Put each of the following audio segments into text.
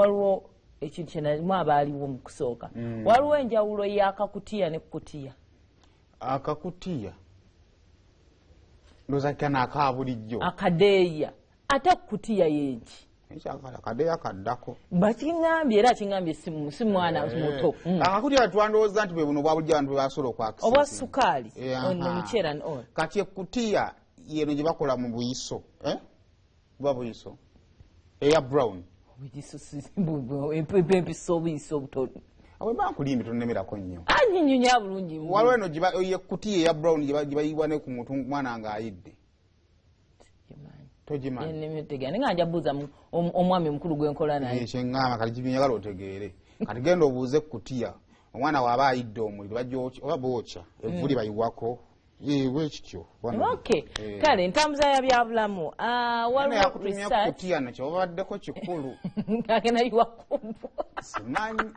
waliwo ekintu kyenalimu abaaliwo mu kusooka. Waliwo enjawulo y'akakutiya ne kutiya. Akakutiya ndoza kana akabulijjo. Akadeeya ate kutiya yenki. Akadeeya kaddako. Bakingambye era kingambye si mwana muto. Akakutiya twandowooza nti bwe buno bwabulija abantu bwe basobola okwakisa. Obwa ssukaali omuceera n'oyo. Kati ekkutiya yeno gye bakola mu buyiso. Buba buyiso. Eya brown. Empiso obuyiso obutono. Awe bankulimbi tunemerako nnyo. Anyinyunya bulungi. Waliwo eno ekkutiya eya brown gye bayiwa ne ku mutu mwana ng'ayidde. Togimanyi. Nnemetegera nga njabuuza omwami mukulu gwenkola naye. Kyeŋŋamba kati kibinyagala otegeere. Kati genda obuuze ekkutiya. Omwana waba ayidde omuliro bajja oba bookya evvu libayiwako. Bwe kityo. Okay. Kale entambuza ya byabulamu. Waliwo research. Kutiya nakyo obaddeko kikulu. Ngagenda yiwakubwa. Simanyi.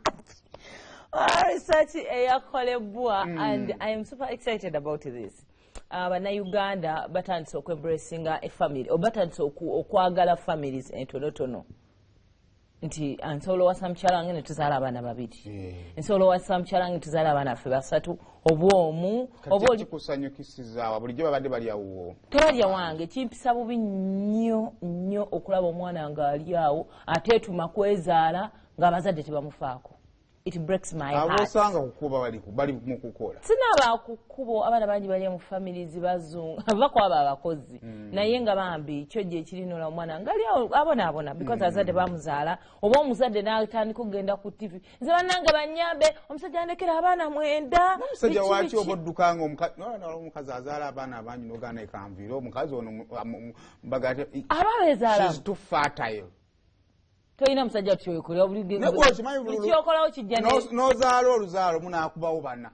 Research eyakolebwa and I am super excited about this. Bannayuganda batandise okwembracinga a family batandise okwagala families entonotono. Nti nsobola wasa mukyala wange ne tuzaala abaana babiri. Nsobola wasa mukyala wange tuzaala abaana ffe basatu obwomu oba kikusanyukisiza bulijjo babadde bali awo. Tewalya wange kimpisa bubi nnyo okulaba omwana ng'ali awo ateetuma kwezaala ng'abazadde tebamufaako. It breaks my heart. Abosanga kukuba bali mu kukola. Sinaba kukubo abana bangi bali mu families bazungu. Bakwaba abakozi. Naye nga bambi kyo gye kirinola omwana ngali abona because azadde bamuzaala oba omuzadde n'atandika kugenda ku TV. Nze bannange banyambe omusajja andekera abaana mwenda. Omusajja waaki oboddukanga omukazi azaala abaana abangi n'ogaana ekanviira omukazi ono mbagate. Ababezaala. She's too fertile. Toyina musajja tuyokola obulidde. Ekiyokolawo kijja n'ozaala oluzaalo munaakubawo bana.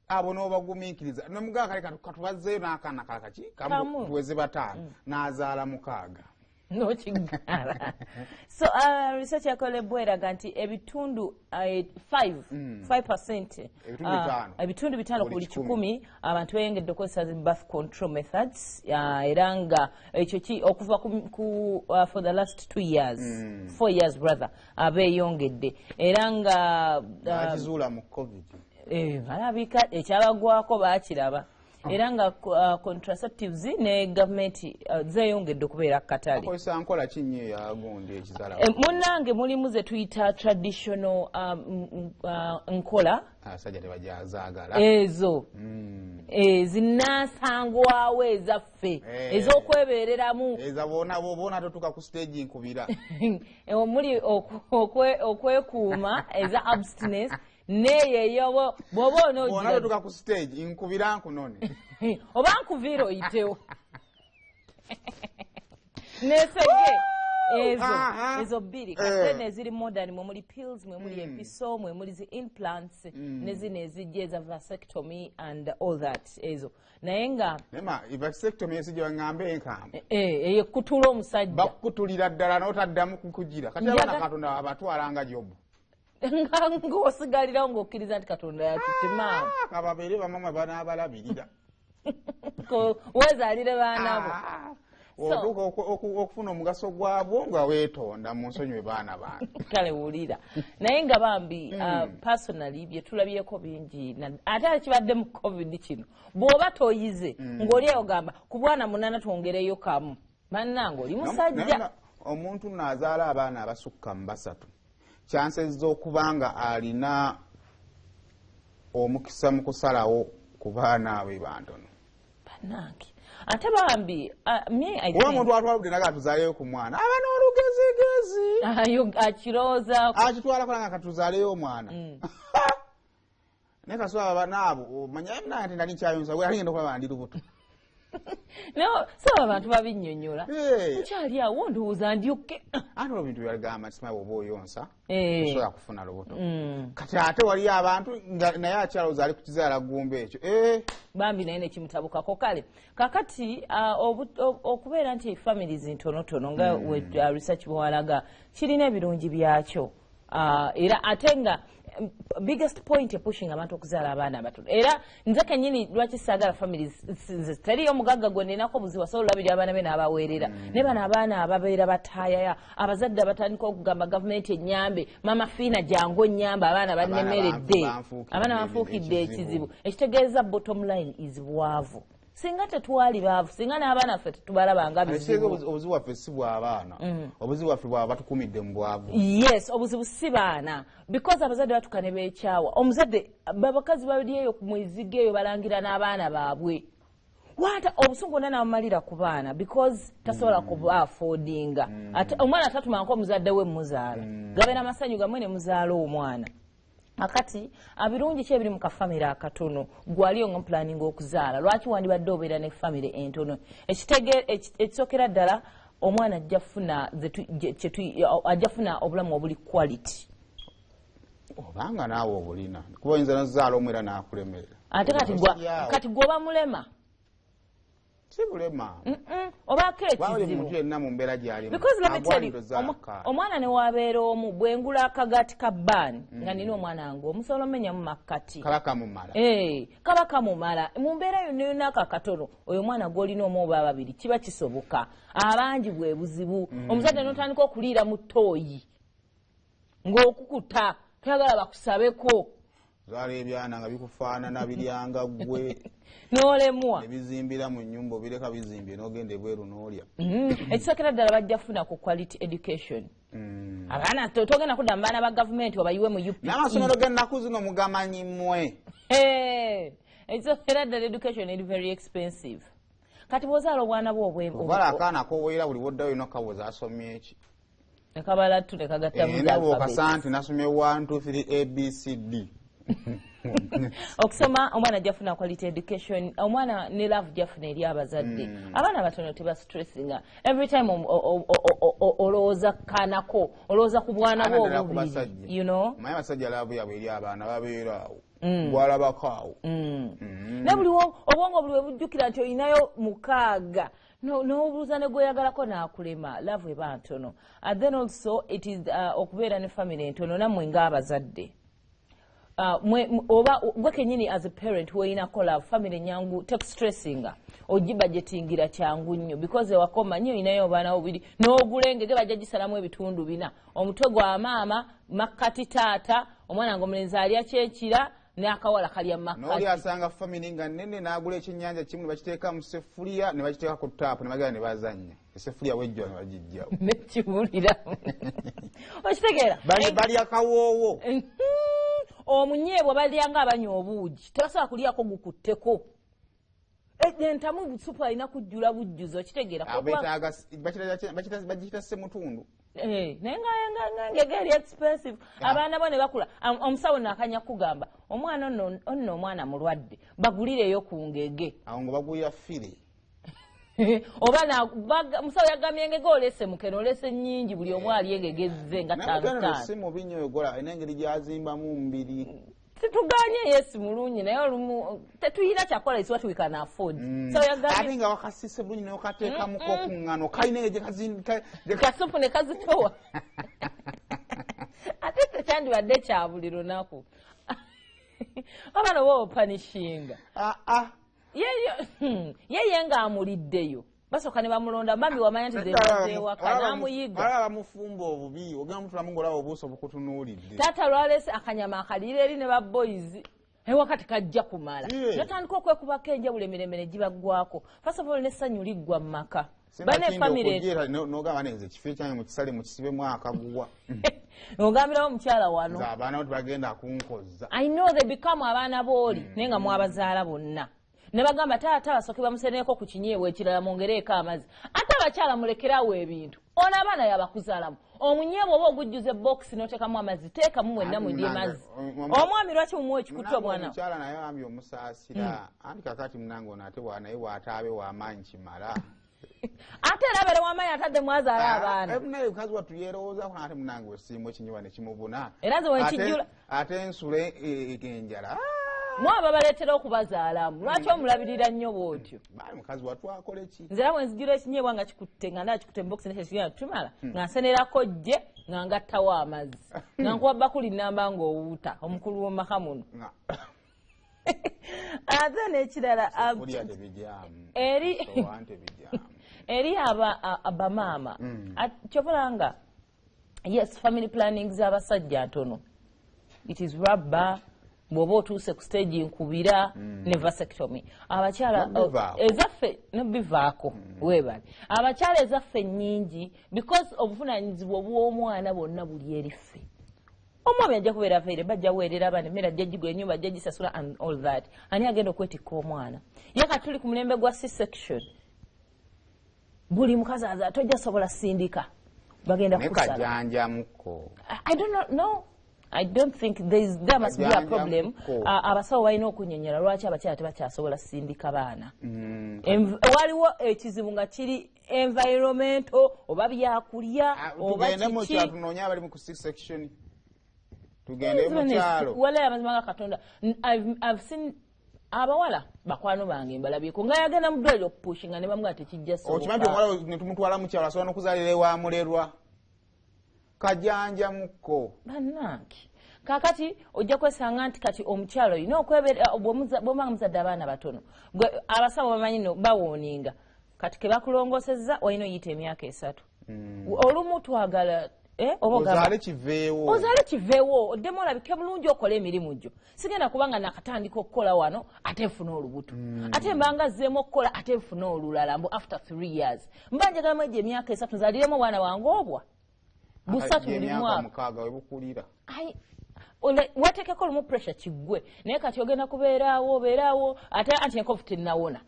Abo n'obagumiikiriza. Nomugaa kale katubazzeeyo n'akaana kakaki tuweze bataano n'azaala mukaaga. No chingala. So research yakolebwa eraga nti ebitundu 5% ebitundu bitano ku buli 100 abantu bayongedde okukozesa birth control methods era nga ekyo okuva ku for the last 2 years 4 years brother abeeyongedde era nga bakizuula mu covid balabika ekyabagwako baakiraba. Era nga contraceptives ne government zeyongedde okubeera katale. Akozesa nkola kinye ya gundi ekizala. Munnange mulimu ze tuyita traditional nkola. Asajja tebajazaagala. Ezo. Zinaasangwawo ezaffe. Ez'okwebeereramu. Eza bona totuka ku stage nkubira. Omuli okwekuuma eza abstinence. Neyeyo bwoba onoogira onatuka ku stage nkubira nkunone oba nkuvira oyitewo nesege ezo bbiri kate neziri modern mwe muli pills mwe muli empiso mwe muli zi implants nezino ezijja eza vasectomy and all that ezo naye nga vasectomy ezijja baŋŋambe enkamba eyekutula omusajja bakutulira ddala n'otaddamu kukugira kati abaana Katonda abatwalanga Jobu ng'osigalirawo ng'okkiriza nti Katonda yatutima kababeere bamama banaabalabirira wezaalire baanabo otuuka okufuna omugaso gwabwo nga weetonda mu nsonyiwe baana bange kale wulira naye nga bambi personally bye tulabyeko bingi ate kibadde mu covid kino bw'oba toyize ng'oli ogamba ku bwana 8 twongereyo kamu bannange oli musajja omuntu n'azaala abaana abasukka mu 3 chances z'okubanga alina omukisa mu kusalawo ku baana abe bantono bannange ate bambi omuntu atwaludde naga tuzaaleyo ku mwana aba n'olugezigezi akirooza akitwala kulanga katuzaaleyo omwana naye kasooba banaabo omanya nti nali nkyayonsa we alingenda okulaba ndi lubuto no so abantu babinnyonnyola mukyali awo ndowooza ndyokke ate ebintu byagamba nti simanyi bw'oba oyonsa osobola kufuna lubuto kati ate waliyo abantu naye akyalowooza ali ku kizaala gumba ekyo bambi naye nekimutabukako kale kakati okubeera nti families ntonotono nga research bwewalaga kirina ebirungi byakyo era ate nga biggest point pushing abantu okuzaala abaana abatono era nze kennyini lwaki saagala families teriyo omugagga gwe ninako buzibu asobola olabirira abaana be n'abaweerera ne bano abaana ababeera bataayaya abazadde abatandika okugamba gavumenti ennyambe mama fiina jangu ennyamba abaana bannemeredde abaana banfuukidde ekizibu ekitegeeza bottom line is bwavu singa tetwali baavu singa n'abaana ffe tetubalabanga bizibu obuzibu waffe si bw'abaana obuzibu waffe bwaba batukumidde mu bwavu yes obuzibu si baana because abazadde batuka ne beekyawa omuzadde babakazi bali eyo ku mweziga eyo balangira n'abaana baabwe wata obusungu nanamalira ku baana because tasobola kuba affordinga omwana tatumanko omuzadde we muzaala gabeera masanyu gamwe ne muzaala omwana akati abirungi ki ebiri mu kafamire akatono gwali nga planning okuzaala lwaki wandibadde obeera ne famire entono ekisookera ddala omwana ajja funa obulamu obuli quality obanga naawe obulina kuba oyinza nozaala omwera n'akulemerera ate kati gwoba mulema sibulema obako ekizibu omwana ne wabeera omu bwengula akagati ka bbaani nga nina omwana wange omusobola omenya mu makkati kaba kamumala mu mbeera yonna akakatono oyo omwana gw'olina omu oba babiri kiba kisoboka abangi bwe buzibu omuzadde n'otandika okuliira mu ttooyi ng'okukuta toyagala bakusabeko zaala ebyana nga bikufaanana biryanga ggwe n'olemwa ebizimbira mu nnyumba obireka bizimbye n'ogenda ebweru n'olya ekisookera ddala bajja funa ku quality education abaana togenda kudda mu baana ba gavumenti obayiwe mu UPE n'amasomero g'ennaku zino mugamanyi mmwe ekisookera ddala education is very expensive kati bw'ozaala obwana bwo ovala akaana k'obwera buli woddayo olina okabuuza asomye eki nekabala tu nekagattamu okasanti nasomye 1 2 3 ABCD okusoma omwana jafuna quality education omwana ne love jafuna eri abazadde abaana batono teba stressinga every time olowooza kanako olowooza ku bwana bwo obubiri you know maye basajja love yabwe eri abaana babeera awo bwalabako awo ne buli obwongo buli bujjukira nti olinayo mukaaga n'obuuza ne gweyagalako n'akulema love eba ntono and then also it is okubeera ne family entono nammwe ng'abazadde oba gwe kenyini as a parent weeyinako love family nyangu take stressinga ogibudgetingira kyangu nnyo because ewakoma nnyo inayo obaana obubiri n'ogulengege bajja gisalamu ebitundu 4 omutwe gwa maama makkati taata omwana nga omulenzi alya kyekira n'akawala kalya makkati n'oli asanga family nga nnene n'agula ekyennyanja kimu ne bakiteeka mu sefuliya ne bakiteeka ku taapu ne bagenda ne bazannya esefuliya wejjwa ne bagijjawo nekibulira okitegeera balya kawoowo omunyeebwa balyanga abanywa obuugi tebasobola kulyako gukutteko entamu supu alina kujjula bujjuzo okitegeera bagiyita semutundu naye ngenge eri expensive abaana bo ne bakula omusawo nakanya kugamba omwana onno omwana mulwadde bagulireyo ku ngege awo nga bagulira fire oba musawo yagambye engege olese mukene olese nnyingi buli omu ali engege ezze nga 5 si mubi nnyo yogola alina engeri gyazimbamu mubiri tetuganye yesi mulungi naye olumu tetuyina kyakola is what we can afford so ate nga wakasise bulungi naye okateekamuko ku ŋŋano kalina kasupu ne kazitowa ate tekyandibadde kya buli lunaku abaana oba opanishinga yeye ng'amuliddeyo basooka ne bamulonda mami wamanya nti zeewaka n'amuyiga bamufumba obubi ogenda mutulamu ng'olaba obuuso bukutunuulidde taata lwaleese akanyama akaliira eri ne baboyizi ewaka tekajja kumala notandika okwekubako enjawulo emirembe ne gibaggwako first of all n'essanyu liggwa mu maka nogamba neze ekifo ekyange mukisale mukisibemu akaguwa ogambirawo omukyala wano abaana boti bagenda kunkoza I know they become abaana booli naye nga mwabazaala bonna ne bagamba taata basooke bamuseneeko ku kinyeebwa ekirala mwongereeko amazzi ate abakyala mulekerawo ebintu ono abaana yabakuzaalamu omunyeebwa oba ogujjuza ebokisi n'oteekamu amazzi teekamu mwenna mwendye mazzi omwami lwaki mumuwa ekikuta omwana omukyala naye ambi omusaasira anti kakati munange ono ate naye bw'ataabe w'amaanyi kimala ate era abeere w'amaanyi atadde mwazaala abaana naye mukazi wattu yeerowoozaako ate munange wesiimu ekinyibwa ne kimubuna era nze wenkijjula ate ensula enjala mwaba baleetera okubazaalamu lwaki omulabirira nnyo bw'otyo mukazi wattu akole ki nze era bwe nzijjula ekinyeebwa nga kikutte nga ndaba kikutte mu bokisi nekyesigenda tumala nga nsenerako jje nga ngattawo amazzi nga nkuwa bakuli namba ng'owuuta omukulu w'omaka muno ate n'ekirala eri abamaama kyobalanga yes family planning z'abasajja ntono it is rubber bw'oba otuuse ku stage nkubira ne vasectomy abakyala ezaffe nebivaako weebale abakyala ezaffe nnyingi because obuvunanyizibwa obw'omwana bwonna buli eriffe omwami ajja kubeera feere bajja weerera abaana emmere ajja gigula ennyumba ajja gisasula and all that ani agenda okwetikka omwana ye kati tuli ku mulembe gwa c-section buli mukazi aza tojja sobola sindika bagenda kusala I don't know I don't think there must be a problem. Abasawo balina okunyonyola lwaki abakyala tebakyasobola sindika baana. Waliwo ekizibu nga kiri environmental oba byakulya oba kiki. Tugende mu kyalo tunoonya abali mu C-section. Tugende mu kyalo. Wala amazima ga Katonda. I've seen abawala bakwano bange mbalabyeko nga yagenda mu ddwaliro okupushinga ne bamugamba tekijja soboka. Okimanyi omuwala ne tumutwala mu kyalo asobola n'okuzaalira ewa mulerwa. Kajanja muko bannange kakati ojja kwesanga nti kati omukyalo olina okwebeera bw'omanga muzadde abaana batono abasawo bamanyi no bawooninga kati ke bakulongosezza olina oyita emyaka 3 olumu twagala ozaale kiveewo oddemu olabike bulungi okola emirimu gyo sigenda kubanga nakatandika okukola wano ate nfuna olubuto ate mbanga zzeemu okukola ate nfuna olulala mbu after 3 years mba njagalamu egyo emyaka 3 nzaliremu obwana bwange obwa busatu buli mwaka wateekeko olumu pressure kiggwe naye kati ogenda kubeeraawo ate anti enkofu tennawona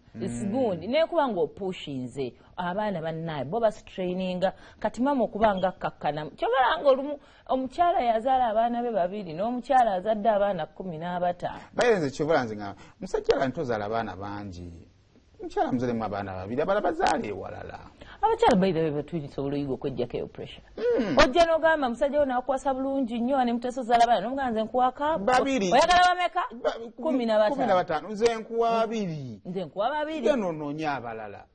gundi naye kuba nga opushinze abaana bannaye bo bastraininga kati mama okuba nga kkakkana kyobalanga olumu omukyala yazaala abaana be 2 n'omukyala azadde abaana 15 bayenze kyobalanze nga musajja la ntozaala abaana bangi mukyala muzalemu abaana 2 abala bazaala ewalala abakyala baida be batuyinza oluyiga okwejjako eyo pressure ojja n'ogamba musajja wo n'akuwasa bulungi nnyo ne mutesozaala abaana n'omugamba nze nkuwaka 2 oyagala bameka 15 nze nkuwa 2 genonoonya abalala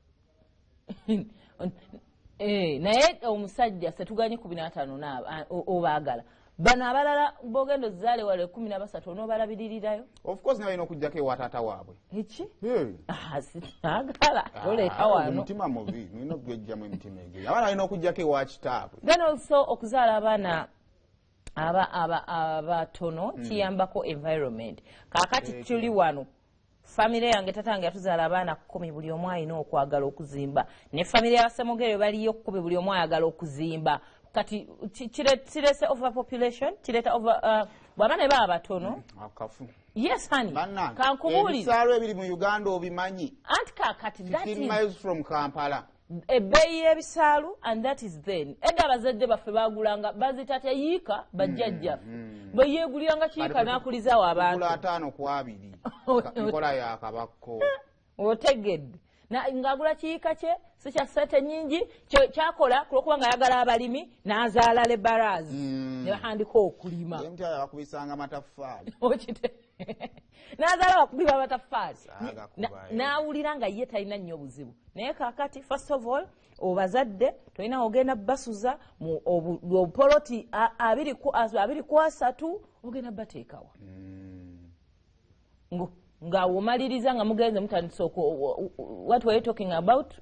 naye omusajja setuganye 15 obaagala bano abalala bogendo zaale wale 13 onobalabiririrayo of course ne balina okujjako ewa taata waabwe eki agala oleeta wano omutima mubi nina okugejjamu emitima egyo abaana balina okujjako ewa kitaabwe then also okuzaala abaana abatono kiyambako environment kakati tuli wano famire yange tatange yatuzaala abaana 10 buli omu alina okwagala okuzimba ne famire y'abasemogere baliyo 10 buli omu ayagala okuzimba kati kirese overpopulation kireta over bwaba ne baba batono akafu yes honey kankubuulira ebisalo ebiri mu Uganda obimanyi anti kakati that is 15 miles from Kampala ebbeeyi y'ebisaalu and that is then edda abazadde baffe bagulanga bazita teyiika bajjajjaffe bwe yeeguliranga kiika n'akulizaawo abantu 5-2 nkola ya kabakko otegedde ng'agula kiyiika kye si kya ssente nnyingi kyakola kulwokuba nga ayagala abalimi n'azaala lebaraazi ne bahandika okulima bakubisanga amataffaali n'azaala bakubiba amataffaali n'awulira nga ye talina nnyo obuzibu naye kaakati first of all obazadde tolina ogenda basuza mu obupoloti 2-3 ogenda bateekawa nga womaliriza nga mugenze mutandise what were you talking about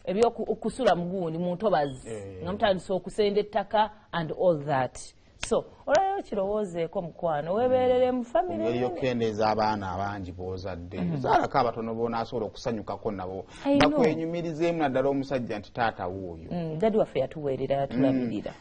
ebyokusula mugundi mu ntobazi nga mutandise okusenda ettaka and all that so olwayo kirowoozeeko mukwano weeberere mu famire engeri y'okukendeeza abaana abangi b'ozadde zaalako abatono b'onaasobola okusanyukako nabo bakwenyumirizeemu naddala omusajja nti taata wuuyo dadi waffe yatuweerera yatulabirira